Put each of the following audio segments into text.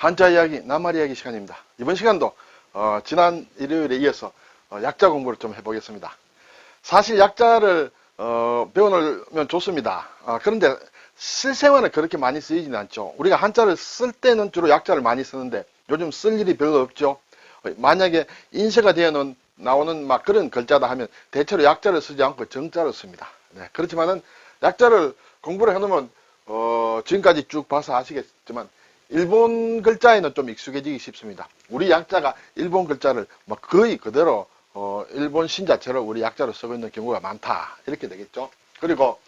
한자 이야기, 낱말 이야기 시간입니다. 이번 시간도 지난 일요일에 이어서 약자 공부를 좀 해보겠습니다. 사실 약자를 배워놓으면 좋습니다. 그런데 실생활에 그렇게 많이 쓰이지는 않죠. 우리가 한자를 쓸 때는 주로 약자를 많이 쓰는데 요즘 쓸 일이 별로 없죠. 만약에 인쇄가 되어 나오는 막 그런 글자다 하면 대체로 약자를 쓰지 않고 정자를 씁니다. 네, 그렇지만은 약자를 공부를 해놓으면 지금까지 쭉 봐서 아시겠지만 일본 글자에는 좀 익숙해지기 쉽습니다. 우리 약자가 일본 글자를 거의 그대로 일본 신자체로 우리 약자로 쓰고 있는 경우가 많다, 이렇게 되겠죠. 그리고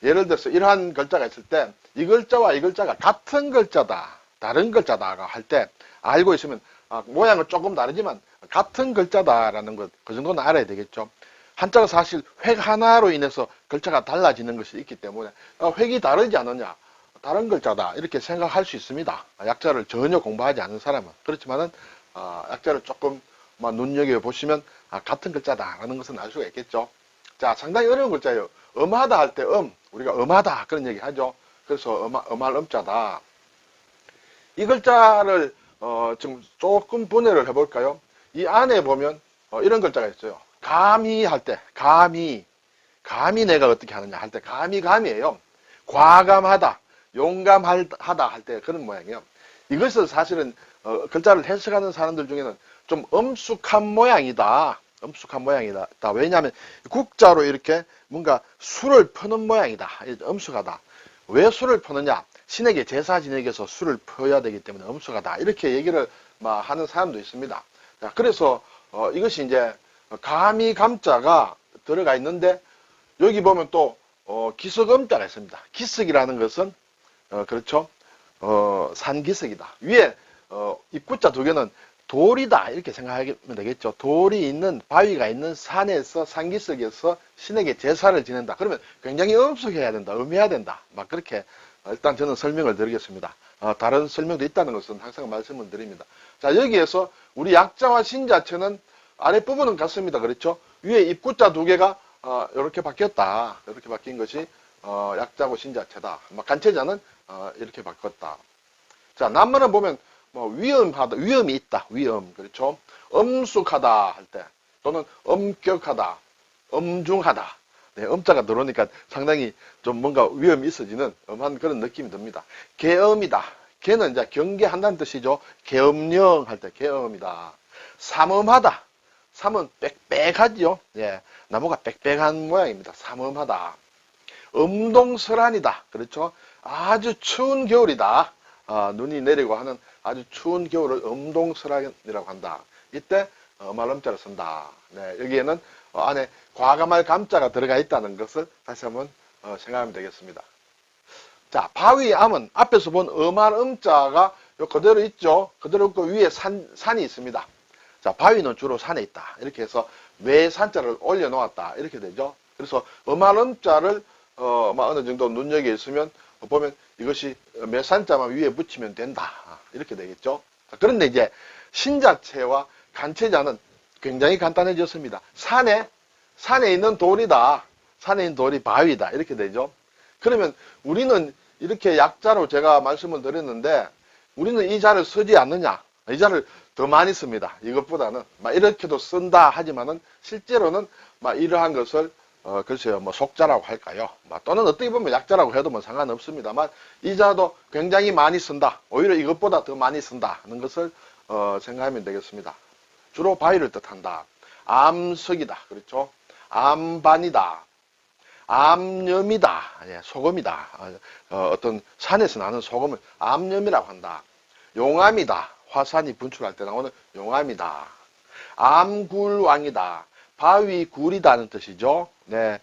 예를 들어서 이러한 글자가 있을 때 이 글자와 이 글자가 같은 글자다, 다른 글자다 할 때 알고 있으면 모양은 조금 다르지만 같은 글자다라는 것, 그 정도는 알아야 되겠죠. 한자가 사실 획 하나로 인해서 글자가 달라지는 것이 있기 때문에 획이 다르지 않느냐, 다른 글자다, 이렇게 생각할 수 있습니다. 약자를 전혀 공부하지 않은 사람은. 그렇지만은 약자를 조금 눈여겨보시면 같은 글자다라는 것은 알 수가 있겠죠. 자, 상당히 어려운 글자예요. 엄하다 할 때 우리가 엄하다 그런 얘기 하죠. 그래서 엄할 엄자다. 이 글자를 좀 조금 분해를 해볼까요? 이 안에 보면 이런 글자가 있어요. 감히 할 때, 감히 내가 어떻게 하느냐 할 때 감이에요. 과감하다, 용감하다 할 때 그런 모양이에요. 이것을 사실은 글자를 해석하는 사람들 중에는 좀 엄숙한 모양이다. 왜냐하면 국자로 이렇게 뭔가 술을 퍼는 모양이다. 엄숙하다. 왜 술을 퍼느냐? 신에게 제사 지내기에서 술을 퍼야 되기 때문에 엄숙하다, 이렇게 얘기를 하는 사람도 있습니다. 자, 그래서 이것이 이제 감이 감자가 들어가 있는데 여기 보면 또 기석음자가 있습니다. 기석이라는 것은 그렇죠, 산기석이다. 위에 입구자 두 개는 돌이다, 이렇게 생각하면 되겠죠. 돌이 있는, 바위가 있는 산에서, 산기석에서 신에게 제사를 지낸다. 그러면 굉장히 엄숙해야 된다, 엄해야 된다, 그렇게 일단 저는 설명을 드리겠습니다. 다른 설명도 있다는 것은 항상 말씀을 드립니다. 자, 여기에서 우리 약자와 신자체는 아랫부분은 같습니다. 그렇죠? 위에 입구자 두 개가 이렇게 바뀌었다. 이렇게 바뀐 것이 약자고 신자체다. 간체자는 이렇게 바꿨다. 자, 낱말은 보면 위험하다, 위험이 있다, 위험. 그렇죠? 엄숙하다 할 때, 또는 엄격하다, 엄중하다. 네, 엄자가 들어오니까 상당히 좀 뭔가 위험이 있어지는 엄한 그런 느낌이 듭니다. 계엄이다. 계는 이제 경계한다는 뜻이죠. 계엄령 할 때 계엄이다. 삼엄하다. 삼은 빽빽하죠. 예, 나무가 빽빽한 모양입니다. 삼엄하다. 엄동설한이다. 그렇죠? 아주 추운 겨울이다. 눈이 내리고 하는 아주 추운 겨울을 엄동설한이라고 한다. 이때 엄할 엄자를 쓴다. 네, 여기에는 안에 과감할 감자가 들어가 있다는 것을 다시 한번 생각하면 되겠습니다. 자, 바위암은 앞에서 본 엄할 엄자가 그대로 있죠. 그대로 있고 위에 산이 있습니다. 자, 바위는 주로 산에 있다. 이렇게 해서 외산자를 올려놓았다, 이렇게 되죠. 그래서 엄할 엄자를 어느 정도 눈여겨 있으면 보면 이것이 매산자만 위에 붙이면 된다, 이렇게 되겠죠. 자, 그런데 이제 신자체와 간체자는 굉장히 간단해졌습니다. 산에 있는 돌이다. 산에 있는 돌이 바위다, 이렇게 되죠. 그러면 우리는 이렇게 약자로 제가 말씀을 드렸는데 우리는 이 자를 쓰지 않느냐? 이 자를 더 많이 씁니다. 이것보다는 이렇게도 쓴다 하지만은 실제로는 이러한 것을 글쎄요, 속자라고 할까요? 또는 어떻게 보면 약자라고 해도 상관없습니다만 이 자도 굉장히 많이 쓴다. 오히려 이것보다 더 많이 쓴다 하는 것을 생각하면 되겠습니다. 주로 바위를 뜻한다. 암석이다. 그렇죠? 암반이다. 암염이다. 예, 소금이다. 어떤 산에서 나는 소금을 암염이라고 한다. 용암이다. 화산이 분출할 때 나오는 용암이다. 암굴왕이다. 바위굴이다는 뜻이죠. 네,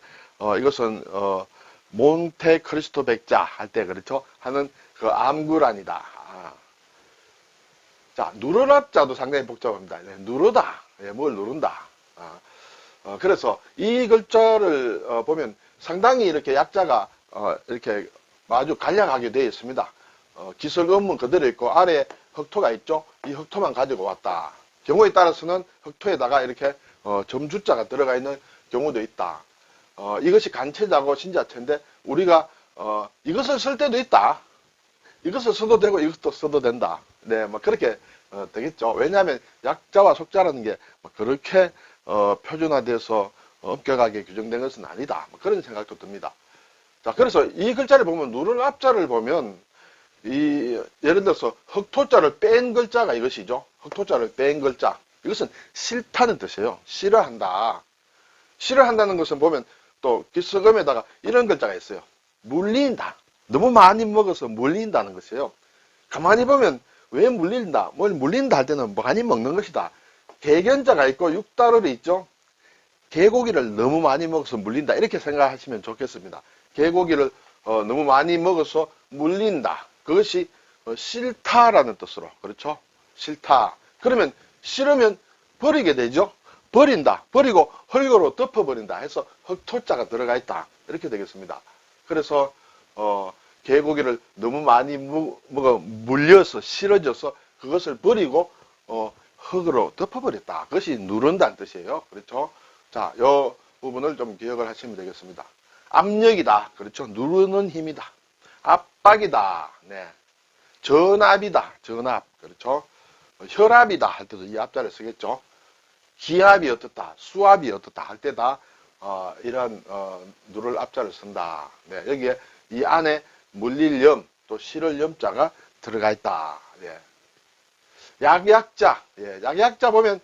이것은 몬테크리스토 백자 할 때 그렇죠? 하는 그 암굴안이다. 자, 누르라 자도 상당히 복잡합니다. 네, 누르다. 예, 뭘 누른다. 그래서 이 글자를 보면 상당히 이렇게 약자가 이렇게 아주 간략하게 되어 있습니다. 기석음은 그대로 있고 아래에 흑토가 있죠. 이 흑토만 가지고 왔다. 경우에 따라서는 흑토에다가 이렇게 점주자가 들어가 있는 경우도 있다. 이것이 간체자고 신자체인데 우리가 이것을 쓸 때도 있다. 이것을 써도 되고 이것도 써도 된다. 네, 뭐 그렇게 되겠죠. 왜냐하면 약자와 속자라는 게 그렇게 표준화돼서 엄격하게 규정된 것은 아니다. 뭐 그런 생각도 듭니다. 자, 그래서 이 글자를 보면 누른 앞자를 보면 예를 들어서 흑토자를 뺀 글자가 이것이죠. 흑토자를 뺀 글자. 이것은 싫다는 뜻이에요. 싫어한다. 싫어한다는 것은 보면 또 기서금에다가 이런 글자가 있어요. 물린다. 너무 많이 먹어서 물린다는 것이에요. 가만히 보면 왜 물린다? 뭘 물린다 할 때는 많이 먹는 것이다. 개견자가 있고 육다를이 있죠. 개고기를 너무 많이 먹어서 물린다. 이렇게 생각하시면 좋겠습니다. 개고기를 너무 많이 먹어서 물린다. 그것이 싫다라는 뜻으로. 그렇죠? 싫다. 그러면 싫으면 버리게 되죠. 버린다. 버리고 흙으로 덮어버린다 해서 흙토자가 들어가 있다. 이렇게 되겠습니다. 그래서 개고기를 너무 많이 물려서 싫어져서 그것을 버리고 흙으로 덮어버렸다. 그것이 누른다는 뜻이에요. 그렇죠? 자, 이 부분을 좀 기억을 하시면 되겠습니다. 압력이다. 그렇죠? 누르는 힘이다. 압박이다. 네. 전압이다. 전압. 그렇죠? 혈압이다 할 때도 이 앞자를 쓰겠죠. 기압이 어떻다. 수압이 어떻다 할 때다 이런 누를 앞자를 쓴다. 네. 여기에 이 안에 물릴 염, 또 실을 염자가 들어가 있다. 예. 약약자. 예. 약약자 보면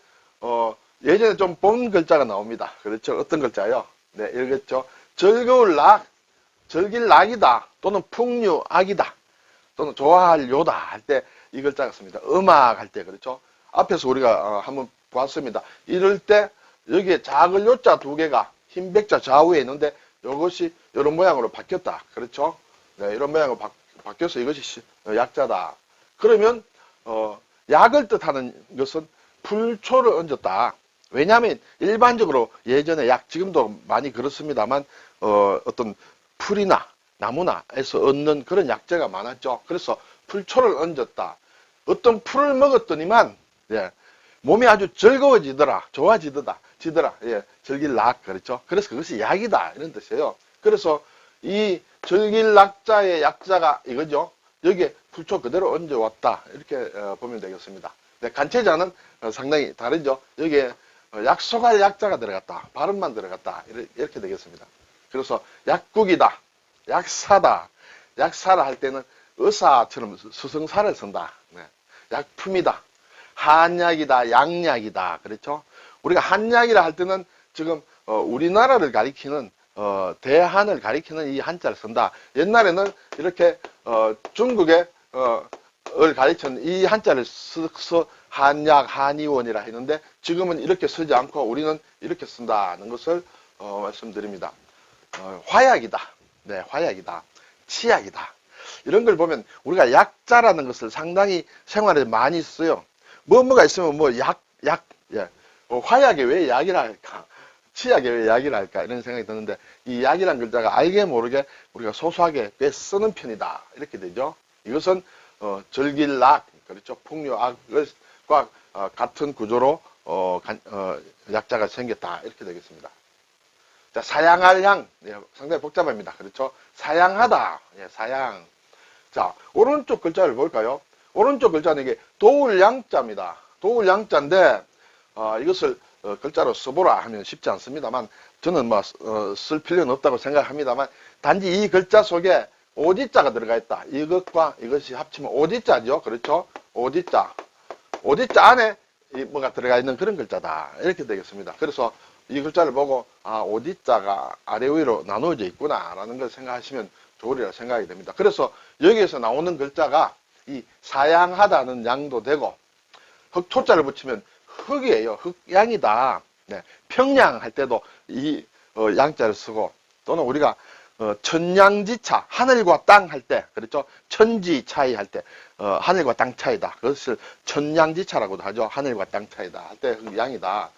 예전에 좀 본 글자가 나옵니다. 그렇죠? 어떤 글자요? 네, 읽었죠? 즐거울 락, 즐길 낙이다. 또는 풍류악이다. 또는 좋아할 요다 할 때 이 글자가 씁니다. 음악 할 때, 그렇죠? 앞에서 우리가 한번 봤습니다. 이럴 때 여기에 작은 요자 두 개가 흰 백자 좌우에 있는데 이것이 이런 모양으로 바뀌었다. 그렇죠? 네, 이런 모양으로 바뀌어서 이것이 약자다. 그러면 약을 뜻하는 것은 풀초를 얹었다. 왜냐하면 일반적으로 예전에 약, 지금도 많이 그렇습니다만 어떤 풀이나 나무나에서 얻는 그런 약재가 많았죠. 그래서 풀초를 얹었다. 어떤 풀을 먹었더니만 예, 몸이 아주 즐거워지더라. 좋아지더라. 예, 즐길락. 그렇죠? 그래서 그것이 약이다. 이런 뜻이에요. 그래서 이 즐길락자의 약자가 이거죠. 여기에 풀초 그대로 얹어왔다. 이렇게 보면 되겠습니다. 네, 간체자는 상당히 다르죠. 여기에 약속할 약자가 들어갔다. 발음만 들어갔다. 이렇게 되겠습니다. 그래서 약국이다. 약사다. 약사라 할 때는 의사처럼 수성사를 쓴다. 네. 약품이다. 한약이다. 양약이다. 그렇죠? 우리가 한약이라 할 때는 지금 우리나라를 가리키는 대한을 가리키는 이 한자를 쓴다. 옛날에는 이렇게 중국의 을 가리키는 이 한자를 써서 한약, 한의원이라 했는데 지금은 이렇게 쓰지 않고 우리는 이렇게 쓴다는 것을 말씀드립니다. 화약이다. 네, 화약이다. 치약이다. 이런 걸 보면 우리가 약자라는 것을 상당히 생활에 많이 써요. 뭐가 있으면 예. 화약에 왜 약이라 할까? 치약에 왜 약이라 할까? 이런 생각이 드는데 이 약이란 글자가 알게 모르게 우리가 소소하게 꽤 쓰는 편이다. 이렇게 되죠. 이것은 즐길락, 그렇죠. 풍류악과 같은 구조로 약자가 생겼다. 이렇게 되겠습니다. 자, 사양할 양. 예, 상당히 복잡합니다. 그렇죠. 사양하다. 예, 사양. 자, 오른쪽 글자를 볼까요? 오른쪽 글자는 이게 도울 양자입니다. 도울 양자인데, 이것을 글자로 써보라 하면 쉽지 않습니다만, 저는 쓸 필요는 없다고 생각합니다만, 단지 이 글자 속에 오지자가 들어가 있다. 이것과 이것이 합치면 오지자죠. 그렇죠? 오지자. 오지자 안에 뭐가 들어가 있는 그런 글자다. 이렇게 되겠습니다. 그래서 이 글자를 보고, 오지자가 아래 위로 나누어져 있구나. 라는 걸 생각하시면 좋으리라 생각이 됩니다. 그래서 여기에서 나오는 글자가 이 사양하다는 양도 되고, 흑초자를 붙이면 흑이에요. 흑양이다. 네. 평양 할 때도 이 양자를 쓰고, 또는 우리가 천양지차, 하늘과 땅 할 때, 그렇죠? 천지 차이 할 때, 하늘과 땅 차이다. 그것을 천양지차라고도 하죠. 하늘과 땅 차이다. 할 때 양이다.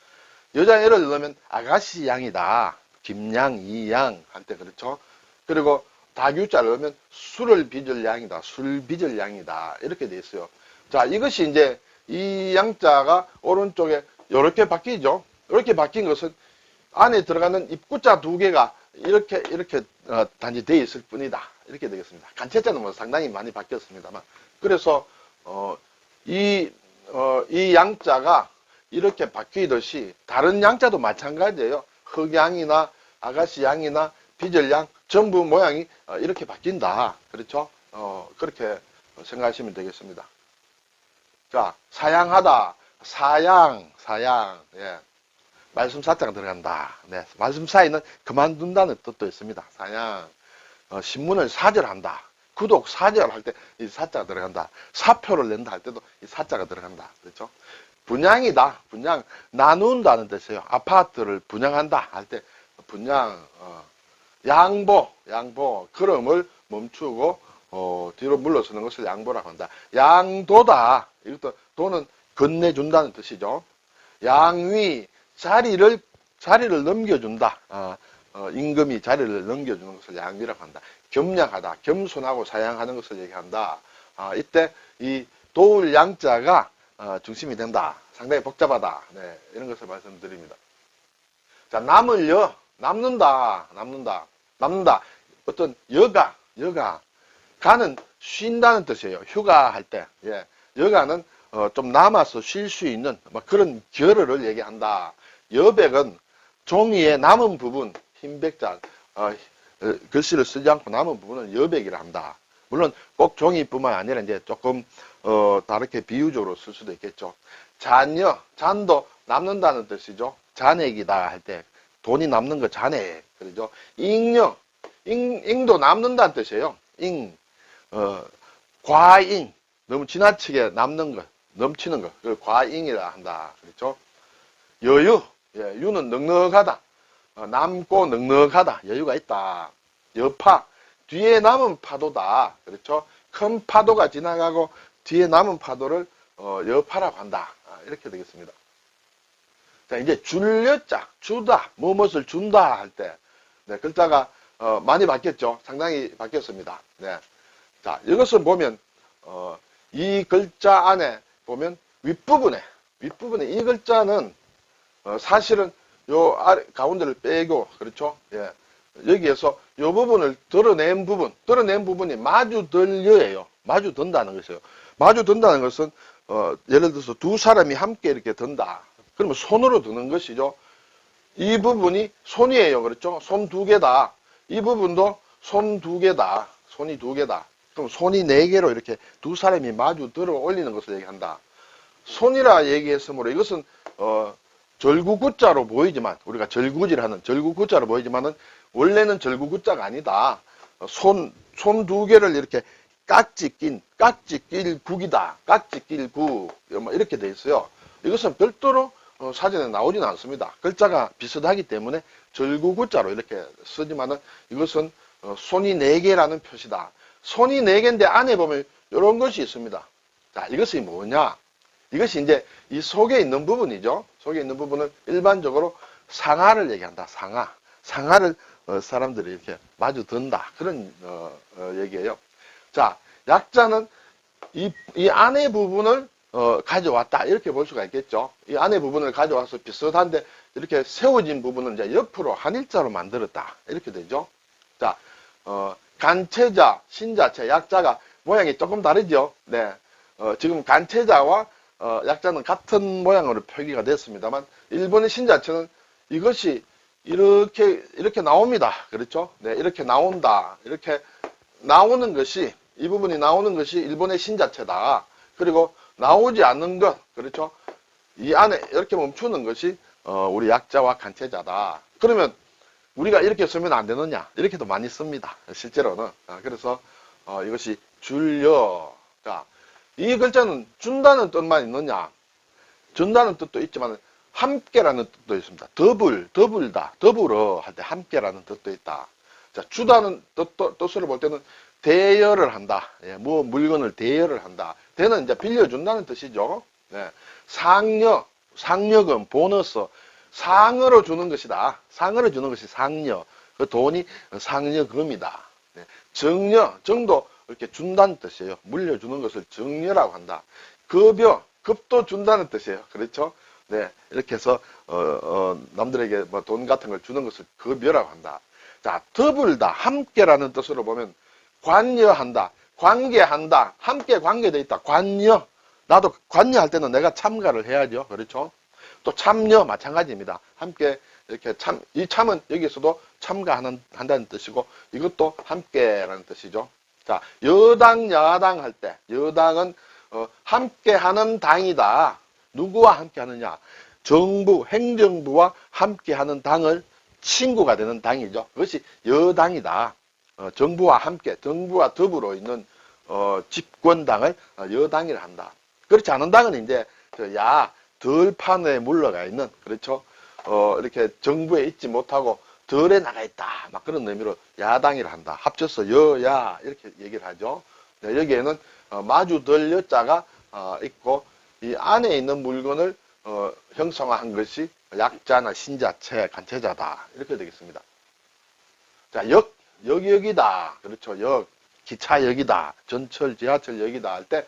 여자 예를 들면 아가씨 양이다. 김양, 이양 할 때, 그렇죠? 그리고 다규자를 넣으면 술을 빚을 양이다. 술 빚을 양이다. 이렇게 돼 있어요. 자, 이것이 이제 이 양자가 오른쪽에 이렇게 바뀌죠. 이렇게 바뀐 것은 안에 들어가는 입구자 두 개가 이렇게 단지 돼 있을 뿐이다. 이렇게 되겠습니다. 간체자는 뭐 상당히 많이 바뀌었습니다만. 그래서, 이 양자가 이렇게 바뀌듯이 다른 양자도 마찬가지예요. 흑양이나 아가씨양이나 비절양 전부 모양이 이렇게 바뀐다. 그렇죠? 그렇게 생각하시면 되겠습니다. 자, 사양하다. 사양. 예. 말씀사자가 들어간다. 네. 말씀사에는 그만둔다는 뜻도 있습니다. 사양. 신문을 사절한다. 구독, 사절할 때 이 사자가 들어간다. 사표를 낸다 할 때도 이 사자가 들어간다. 그렇죠? 분양이다. 분양, 나눈다는 뜻이에요. 아파트를 분양한다 할 때 분양, 양보, 걸음을 멈추고 뒤로 물러서는 것을 양보라고 한다. 양도다. 이것도 도는 건네준다는 뜻이죠. 양위, 자리를 넘겨준다. 임금이 자리를 넘겨주는 것을 양위라고 한다. 겸양하다, 겸손하고 사양하는 것을 얘기한다. 이때 이 도울 양자가 중심이 된다. 상당히 복잡하다. 네, 이런 것을 말씀드립니다. 자, 남을요, 남는다. 어떤 여가, 가는 쉰다는 뜻이에요. 휴가할 때. 예, 여가는 좀 남아서 쉴 수 있는 그런 겨를을 얘기한다. 여백은 종이의 남은 부분, 흰백자, 글씨를 쓰지 않고 남은 부분을 여백이라 한다. 물론 꼭 종이뿐만 아니라 이제 조금 다르게 비유적으로 쓸 수도 있겠죠. 잔여, 잔도 남는다는 뜻이죠. 잔액이다 할 때 돈이 남는 거 잔액. 그러죠. 잉여, 잉도 남는다는 뜻이에요. 과잉, 너무 지나치게 남는 것, 넘치는 것, 그걸 과잉이라 한다. 그렇죠. 여유, 예, 유는 넉넉하다. 남고 넉넉하다. 여유가 있다. 여파, 뒤에 남은 파도다. 그렇죠. 큰 파도가 지나가고 뒤에 남은 파도를 여파라고 한다. 이렇게 되겠습니다. 자, 이제 줄여자, 주다, 무엇을 준다 할 때, 네, 글자가 많이 바뀌었죠. 상당히 바뀌었습니다. 네. 자, 이것을 보면 이 글자 안에 보면 윗부분에 이 글자는 사실은 요 아래 가운데를 빼고, 그렇죠? 예. 여기에서 요 부분을 드러낸 부분이 마주들여예요. 마주든다는 것이에요. 마주든다는 것은 예를 들어서 두 사람이 함께 이렇게 든다. 그러면 손으로 드는 것이죠. 이 부분이 손이에요. 그렇죠? 손 두 개다. 이 부분도 손 두 개다. 손이 두 개다. 그럼 손이 네 개로 이렇게 두 사람이 마주 들어 올리는 것을 얘기한다. 손이라 얘기했으므로 이것은 절구구자로 보이지만, 우리가 절구질 하는 절구구자로 보이지만은 원래는 절구구자가 아니다. 손 두 개를 이렇게 깍지낄 국이다. 깍지낄 국, 이렇게 돼 있어요. 이것은 별도로 사전에 나오지는 않습니다. 글자가 비슷하기 때문에 절구구자로 이렇게 쓰지만은 이것은 손이 네 개라는 표시다. 손이 네 개인데 안에 보면 이런 것이 있습니다. 자, 이것이 뭐냐? 이것이 이제 이 속에 있는 부분이죠. 속에 있는 부분은 일반적으로 상하를 얘기한다. 상하를 사람들이 이렇게 마주 든다. 그런 얘기예요. 자, 약자는 이 안에 부분을 가져왔다. 이렇게 볼 수가 있겠죠. 이 안에 부분을 가져와서 비슷한데 이렇게 세워진 부분은 이제 옆으로 한일자로 만들었다. 이렇게 되죠. 자, 간체자, 신자체, 약자가 모양이 조금 다르죠. 네. 지금 간체자와 약자는 같은 모양으로 표기가 됐습니다만, 일본의 신자체는 이것이 이렇게 나옵니다. 그렇죠? 네, 이렇게 나온다. 이렇게 나오는 것이, 이 부분이 나오는 것이 일본의 신자체다. 그리고 나오지 않는 것, 그렇죠? 이 안에 이렇게 멈추는 것이 우리 약자와 간체자다. 그러면 우리가 이렇게 쓰면 안 되느냐? 이렇게도 많이 씁니다. 실제로는. 그래서 이것이 줄여. 자, 이 글자는 준다는 뜻만 있느냐? 준다는 뜻도 있지만 함께라는 뜻도 있습니다. 더불다, 더불어 할 때 함께라는 뜻도 있다. 자, 주다는 뜻으로 볼 때는 대여를 한다. 예, 뭐 물건을 대여를 한다. 대는 이제 빌려준다는 뜻이죠. 네. 상여금, 보너스, 상으로 주는 것이다. 상으로 주는 것이 상여. 그 돈이 상여금이다. 네. 정여, 정도 이렇게 준다는 뜻이에요. 물려주는 것을 정여라고 한다. 급도 준다는 뜻이에요. 그렇죠? 네. 이렇게 해서, 남들에게 뭐 돈 같은 걸 주는 것을 급여라고 한다. 자, 더불다, 함께라는 뜻으로 보면 관여한다, 관계한다, 함께 관계되어 있다. 관여. 나도 관여할 때는 내가 참가를 해야죠. 그렇죠? 또 참여 마찬가지입니다. 함께 이렇게 이 참은 여기서도 한다는 뜻이고 이것도 함께라는 뜻이죠. 자, 여당, 야당 할 때 여당은 함께하는 당이다. 누구와 함께하느냐? 정부, 행정부와 함께하는 당을 친구가 되는 당이죠. 그것이 여당이다. 정부와 함께, 정부와 더불어 있는 집권당을 여당이라 한다. 그렇지 않은 당은 이제 덜판에 물러가 있는, 그렇죠? 이렇게 정부에 있지 못하고 덜에 나가 있다. 막 그런 의미로 야당이라 한다. 합쳐서 여야 이렇게 얘기를 하죠. 네, 여기에는 마주 덜 여자가 있고 이 안에 있는 물건을 형성화한 것이 약자나 신자체, 간체자다. 이렇게 되겠습니다. 자, 여기다. 그렇죠. 기차역이다. 전철, 지하철역이다 할 때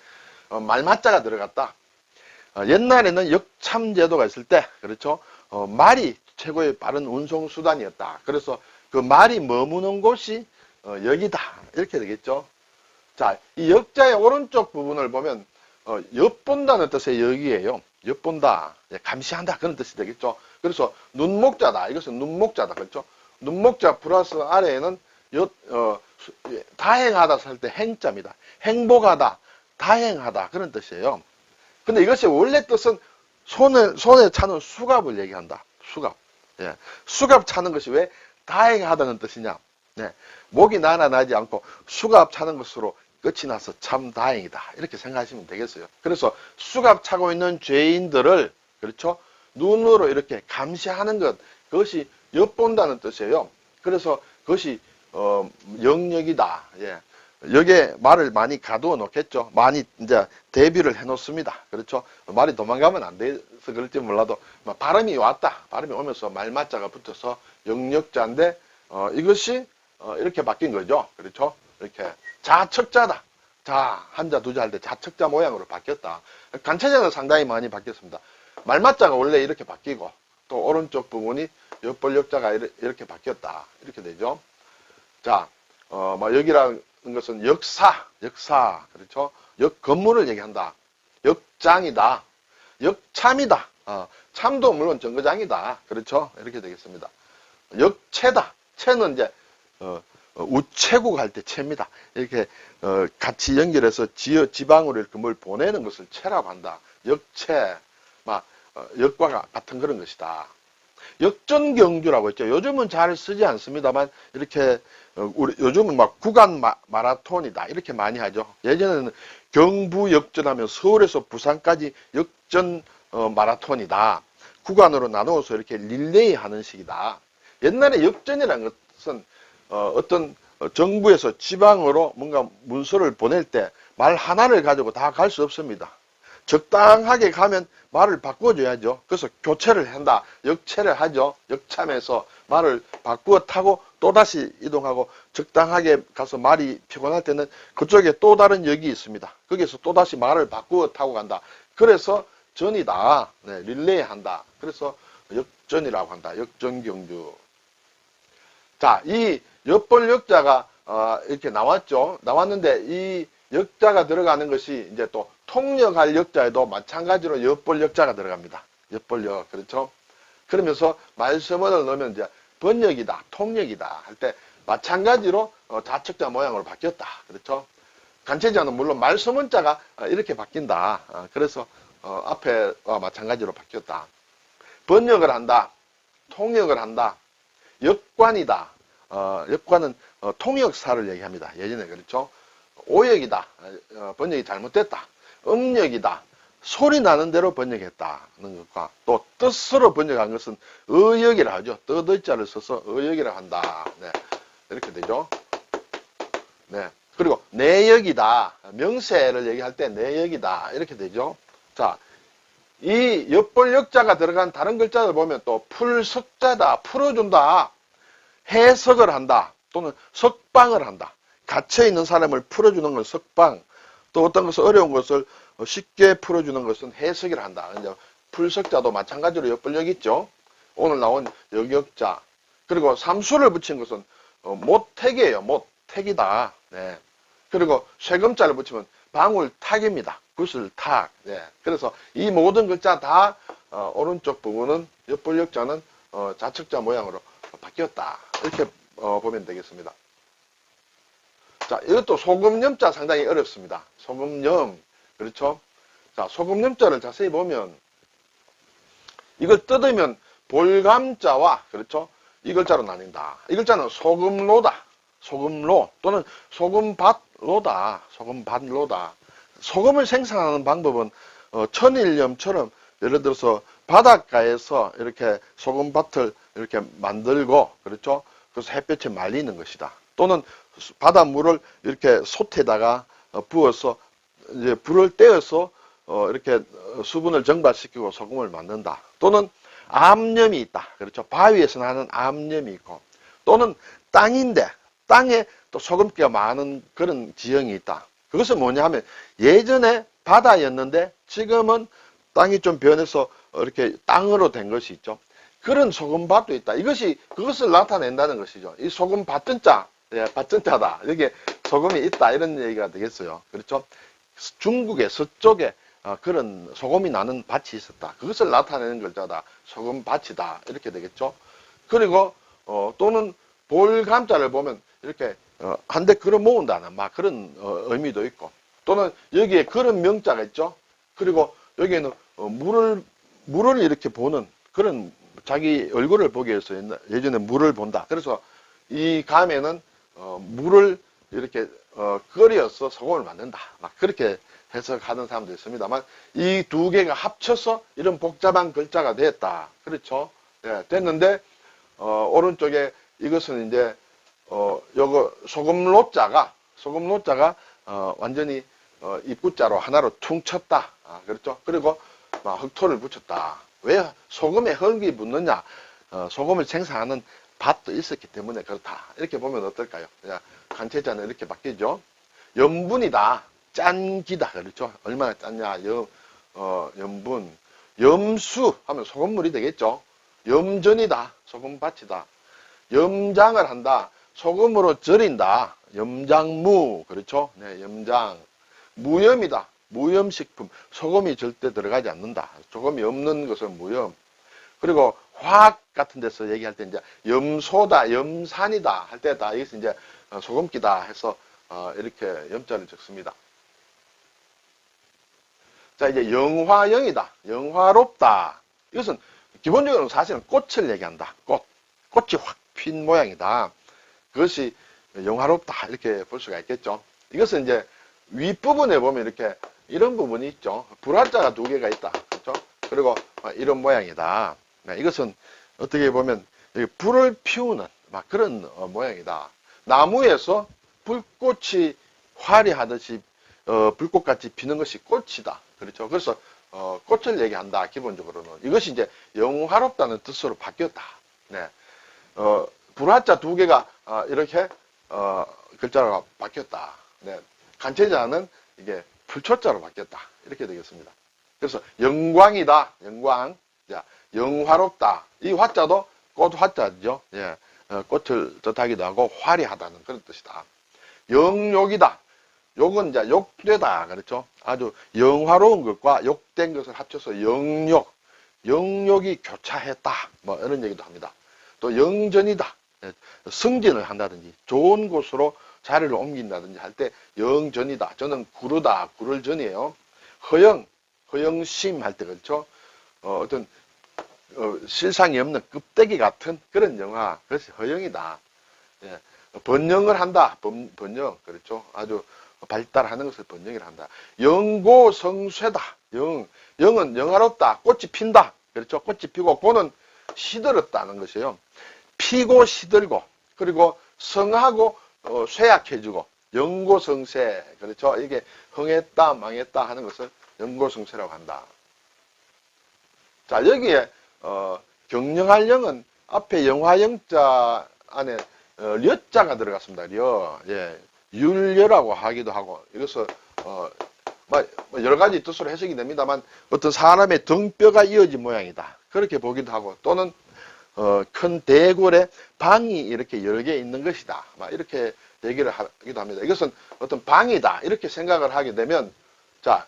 말맞자가 들어갔다. 옛날에는 역참제도가 있을 때, 그렇죠. 말이 최고의 빠른 운송수단이었다. 그래서 그 말이 머무는 곳이 역이다. 이렇게 되겠죠. 자, 이 역자의 오른쪽 부분을 보면 엿본다는 뜻의 역이에요. 엿본다, 감시한다 그런 뜻이 되겠죠. 그래서 눈목자다. 이것은 눈목자다. 그렇죠. 눈목자 플러스 아래에는 다행하다 할 때 행자입니다. 행복하다, 다행하다 그런 뜻이에요. 근데 이것이 원래 뜻은 손에 차는 수갑을 얘기한다. 수갑. 예. 수갑 차는 것이 왜 다행하다는 뜻이냐. 네. 목이 나지 않고 수갑 차는 것으로 끝이 나서 참 다행이다. 이렇게 생각하시면 되겠어요. 그래서 수갑 차고 있는 죄인들을, 그렇죠? 눈으로 이렇게 감시하는 것, 그것이 엿본다는 뜻이에요. 그래서 그것이 영역이다. 예. 여기에 말을 많이 가두어 놓겠죠. 많이 이제 대비를 해 놓습니다. 그렇죠. 말이 도망가면 안 돼서 그럴지 몰라도 발음이 왔다. 발음이 오면서 말맞자가 붙어서 영역자인데 이것이 이렇게 바뀐 거죠. 그렇죠. 이렇게 자척자다. 자, 한자, 두자 할 때 자척자 모양으로 바뀌었다. 간체자는 상당히 많이 바뀌었습니다. 말맞자가 원래 이렇게 바뀌고 또 오른쪽 부분이 엿벌역자가 이렇게 바뀌었다. 이렇게 되죠. 자, 여기라는 것은 역사, 그렇죠? 건물을 얘기한다. 역장이다. 역참이다. 참도 물론 정거장이다. 그렇죠? 이렇게 되겠습니다. 역체다. 체는 이제, 우체국 할 때 체입니다. 이렇게, 같이 연결해서 지방으로 이렇게 뭘 보내는 것을 체라고 한다. 역체, 역과 같은 그런 것이다. 역전경주라고 했죠. 요즘은 잘 쓰지 않습니다만 이렇게 요즘은 구간 마라톤이다 이렇게 많이 하죠. 예전에는 경부 역전하면 서울에서 부산까지 역전 마라톤이다. 구간으로 나누어서 이렇게 릴레이 하는 식이다. 옛날에 역전이라는 것은 어떤 정부에서 지방으로 뭔가 문서를 보낼 때 말 하나를 가지고 다 갈 수 없습니다. 적당하게 가면 말을 바꿔줘야죠. 그래서 교체를 한다. 역체를 하죠. 역참해서 말을 바꾸어 타고 또다시 이동하고 적당하게 가서 말이 피곤할 때는 그쪽에 또 다른 역이 있습니다. 거기서 또다시 말을 바꾸어 타고 간다. 그래서 전이다. 네, 릴레이 한다. 그래서 역전이라고 한다. 역전경주. 자, 이 엿벌역자가 이렇게 나왔죠. 나왔는데 이 역자가 들어가는 것이 이제 또 통역할 역자에도 마찬가지로 엿벌역자가 들어갑니다. 엿벌역, 그렇죠? 그러면서 말서문을 넣으면 이제 번역이다, 통역이다 할 때 마찬가지로 자척자 모양으로 바뀌었다. 그렇죠? 간체자는 물론 말서문자가 이렇게 바뀐다. 그래서 앞에와 마찬가지로 바뀌었다. 번역을 한다, 통역을 한다, 역관이다. 역관은 통역사를 얘기합니다. 예전에 그렇죠? 오역이다. 번역이 잘못됐다. 음역이다. 소리 나는 대로 번역했다는 것과 또 뜻으로 번역한 것은 의역이라 하죠. 뜻의자를 써서 의역이라 한다. 네. 이렇게 되죠. 네. 그리고 내역이다. 명세를 얘기할 때 내역이다. 이렇게 되죠. 자, 이 엿벌역자가 들어간 다른 글자를 보면 또 풀석자다. 풀어준다. 해석을 한다. 또는 석방을 한다. 갇혀있는 사람을 풀어주는 걸 석방, 또 어떤 것을 어려운 것을 쉽게 풀어주는 것은 해석이라 한다. 이제 풀석자도 마찬가지로 엿벌역 있죠. 오늘 나온 역역자. 그리고 삼수를 붙인 것은 못택이에요. 못택이다. 네. 그리고 쇠금자를 붙이면 방울탁입니다. 구슬탁. 예. 그래서 이 모든 글자 다 오른쪽 부분은 옆벌역자는 좌측자 모양으로 바뀌었다. 이렇게 보면 되겠습니다. 자, 이것도 소금염자 상당히 어렵습니다. 소금염. 그렇죠? 자, 소금염자를 자세히 보면 이걸 뜯으면 볼감자와 그렇죠? 이 글자로 나뉜다. 이 글자는 소금로다. 소금로 또는 소금밭로다. 소금밭로다. 소금을 생산하는 방법은 천일염처럼 예를 들어서 바닷가에서 이렇게 소금밭을 이렇게 만들고 그렇죠? 그래서 햇볕에 말리는 것이다. 또는 바닷물을 이렇게 솥에다가 부어서 이제 불을 떼어서 이렇게 수분을 증발시키고 소금을 만든다. 또는 암염이 있다. 그렇죠? 바위에서 나는 암염이 있고 또는 땅인데 땅에 또 소금기가 많은 그런 지형이 있다. 그것은 뭐냐 하면 예전에 바다였는데 지금은 땅이 좀 변해서 이렇게 땅으로 된 것이 있죠. 그런 소금밭도 있다. 그것을 나타낸다는 것이죠. 이 소금 밭전자, 예, 밭전자다. 여기에 소금이 있다. 이런 얘기가 되겠어요. 그렇죠? 중국의 서쪽에 그런 소금이 나는 밭이 있었다. 그것을 나타내는 글자다. 소금밭이다. 이렇게 되겠죠. 그리고 또는 볼감자를 보면 이렇게 한 대 걸어 모은다는 막 그런 의미도 있고 또는 여기에 그런 명자가 있죠. 그리고 여기에는 물을 이렇게 보는 그런 자기 얼굴을 보기 위해서 예전에 물을 본다. 그래서 이 감에는 물을 이렇게 끓여서 소금을 만든다. 막 그렇게 해석하는 사람도 있습니다만 이 두 개가 합쳐서 이런 복잡한 글자가 됐다. 그렇죠? 예, 됐는데 오른쪽에 이것은 이제 요거 소금로자가 완전히 입구자로 하나로 퉁 쳤다. 그렇죠? 그리고 흑토를 붙였다. 왜 소금에 흙이 붙느냐? 소금을 생산하는 밭도 있었기 때문에 그렇다. 이렇게 보면 어떨까요? 그냥 간체자는 이렇게 바뀌죠. 염분이다. 짠기다. 그렇죠? 얼마나 짠냐? 염분. 염수 하면 소금물이 되겠죠. 염전이다. 소금밭이다. 염장을 한다. 소금으로 절인다. 염장무. 그렇죠? 네, 염장. 무염이다. 무염식품. 소금이 절대 들어가지 않는다. 소금이 없는 것은 무염. 그리고 화학 같은 데서 얘기할 때 이제 염소다, 염산이다 할 때다. 이것은 이제 소금기다 해서 이렇게 염자를 적습니다. 자, 이제 영화영이다. 영화롭다. 이것은 기본적으로 사실은 꽃을 얘기한다. 꽃이 확 핀 모양이다. 그것이 영화롭다. 이렇게 볼 수가 있겠죠. 이것은 이제 윗부분에 보면 이렇게 이런 부분이 있죠. 불화자가 두 개가 있다. 그렇죠? 그리고 이런 모양이다. 이것은 어떻게 보면 불을 피우는 막 그런 모양이다. 나무에서 불꽃이 화려하듯이 불꽃같이 피는 것이 꽃이다. 그렇죠? 그래서 꽃을 얘기한다. 기본적으로는 이것이 이제 영화롭다는 뜻으로 바뀌었다. 네. 불화자 두 개가 이렇게 글자가 바뀌었다. 네. 간체자는 이게 불초자로 바뀌었다. 이렇게 되겠습니다. 그래서 영광이다. 영광. 자, 영화롭다. 이 화자도 꽃 화자죠. 예. 꽃을 뜻하기도 하고 화려하다는 그런 뜻이다. 영욕이다. 욕은 이제 욕되다. 그렇죠? 아주 영화로운 것과 욕된 것을 합쳐서 영욕. 영욕이 교차했다. 뭐 이런 얘기도 합니다. 또 영전이다. 승진을 한다든지 좋은 곳으로 자리를 옮긴다든지 할 때 영전이다. 저는 구르다. 구를 전이에요. 허영심 할 때 그렇죠? 어떤 실상이 없는 껍데기 같은 그런 영화. 그래서 허영이다. 예. 번영을 한다. 번영. 그렇죠? 아주 발달하는 것을 번영이라 한다. 영고성쇠다. 영은 영화롭다. 꽃이 핀다. 그렇죠? 꽃이 피고 고는 시들었다는 것이에요. 피고 시들고 그리고 성하고 쇠약해지고 영고성쇠. 그렇죠? 이게 흥했다 망했다 하는 것을 영고성쇠라고 한다. 자, 여기에 경영할 영은 앞에 영화영자 안에 려자가 들어갔습니다. 려. 예. 율려라고 하기도 하고 이것은 여러 가지 뜻으로 해석이 됩니다만 어떤 사람의 등뼈가 이어진 모양이다. 그렇게 보기도 하고 또는 큰 대궐에 방이 이렇게 여러 개 있는 것이다. 막 이렇게 얘기를 하기도 합니다. 이것은 어떤 방이다. 이렇게 생각을 하게 되면, 자,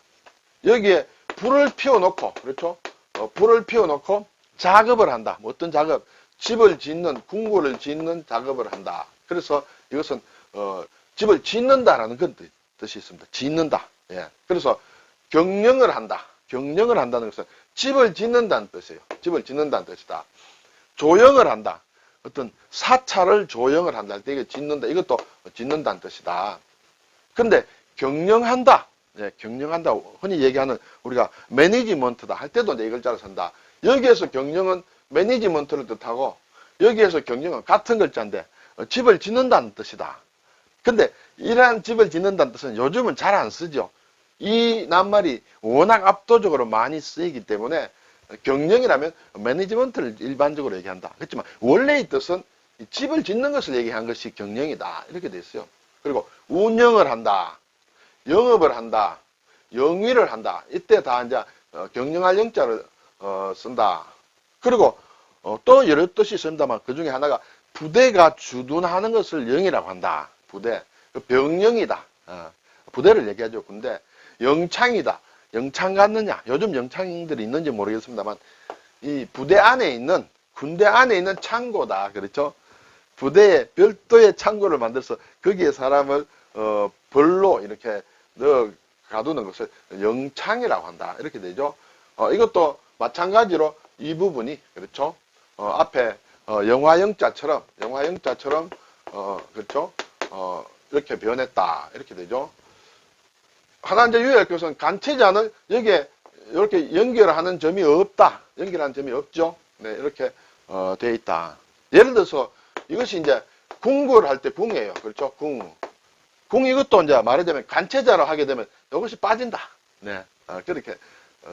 여기에 불을 피워놓고, 그렇죠? 불을 피워놓고 작업을 한다. 뭐 어떤 작업? 집을 짓는, 궁궐을 짓는 작업을 한다. 그래서 이것은, 집을 짓는다라는 그런 뜻이 있습니다. 짓는다. 예. 그래서 경영을 한다. 경영을 한다는 것은 집을 짓는다는 뜻이에요. 집을 짓는다는 뜻이다. 조영을 한다. 어떤 사찰을 조영을 한다 할 때 이게 짓는다. 이것도 짓는다는 뜻이다. 근데 경영한다. 예, 경영한다. 흔히 얘기하는 우리가 매니지먼트다 할 때도 이제 이걸 따라 쓴다. 여기에서 경영은 매니지먼트를 뜻하고 여기에서 경영은 같은 글자인데 집을 짓는다는 뜻이다. 근데 이러한 집을 짓는다는 뜻은 요즘은 잘 안 쓰죠. 이 낱말이 워낙 압도적으로 많이 쓰이기 때문에 경영이라면 매니지먼트를 일반적으로 얘기한다. 그렇지만 원래의 뜻은 집을 짓는 것을 얘기한 것이 경영이다. 이렇게 돼 있어요. 그리고 운영을 한다. 영업을 한다. 영위를 한다. 이때 다 이제 경영할 영자를 쓴다. 그리고 또 여러 뜻이 있습니다만 그 중에 하나가 부대가 주둔하는 것을 영이라고 한다. 부대. 병영이다. 부대를 얘기하죠. 근데 영창이다. 영창 같느냐? 요즘 영창들이 있는지 모르겠습니다만 이 부대 안에 있는 군대 안에 있는 창고다. 그렇죠? 부대에 별도의 창고를 만들어서 거기에 사람을 벌로 이렇게 넣어 가두는 것을 영창이라고 한다. 이렇게 되죠. 이것도 마찬가지로 이 부분이 그렇죠? 앞에 영화영자처럼 그렇죠? 이렇게 변했다. 이렇게 되죠. 하나 이제 유의할 것은 간체자는 여기에 이렇게 연결하는 점이 없다. 연결하는 점이 없죠. 네, 이렇게 되어 있다. 예를 들어서 이것이 이제 궁궐 할 때 궁이에요. 그렇죠? 궁. 궁 이것도 이제 말하자면 간체자로 하게 되면 이것이 빠진다. 네, 그렇게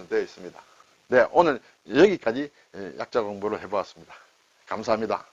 되어 있습니다. 네, 오늘 여기까지 약자 공부를 해보았습니다. 감사합니다.